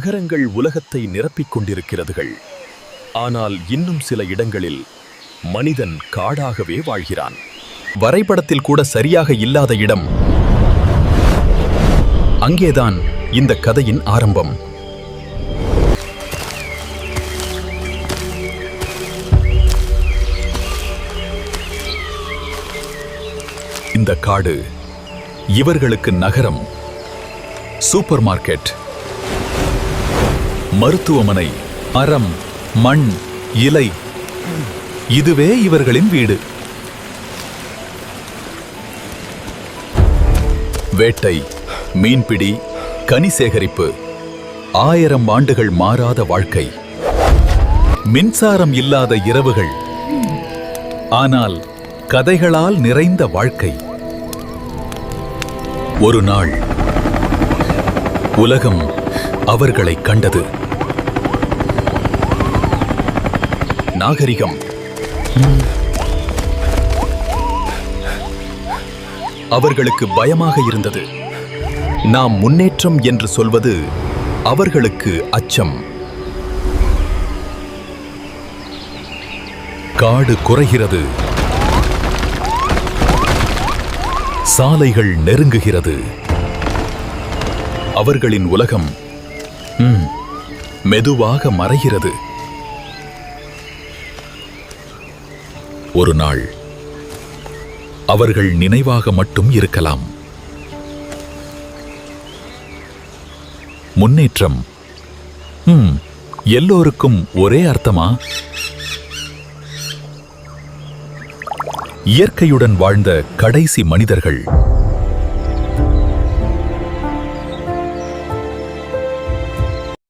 நகரங்கள் உலகத்தை நிரப்பிக் கொண்டிருக்கிறதுகள். ஆனால் இன்னும் சில இடங்களில் மனிதன் காடாகவே வாழ்கிறான். வரைபடத்தில் கூட சரியாக இல்லாத இடம். அங்கேதான் இந்த கதையின் ஆரம்பம். இந்த காடு இவர்களுக்கு நகரம், சூப்பர் மார்க்கெட், மருத்துவமனை, மரம், மண், இலை, இதுவே இவர்களின் வீடு. வேட்டை, மீன்பிடி, கனி சேகரிப்பு, 1000 ஆண்டுகள் மாறாத வாழ்க்கை. மின்சாரம் இல்லாத இரவுகள், ஆனால் கதைகளால் நிறைந்த வாழ்க்கை. ஒரு நாள் உலகம் அவர்களை கண்டது. நாகரிகம் அவர்களுக்கு பயமாக இருந்தது. நாம் முன்னேற்றம் என்று சொல்வது அவர்களுக்கு அச்சம். காடு குறைகிறது, சாலைகள் நெருங்குகிறது. அவர்களின் உலகம் மெதுவாக மறைகிறது. ஒரு நாள் அவர்கள் நினைவாக மட்டும் இருக்கலாம். முன்னேற்றம் எல்லோருக்கும் ஒரே அர்த்தமா? இயற்கையுடன் வாழ்ந்த கடைசி மனிதர்கள்.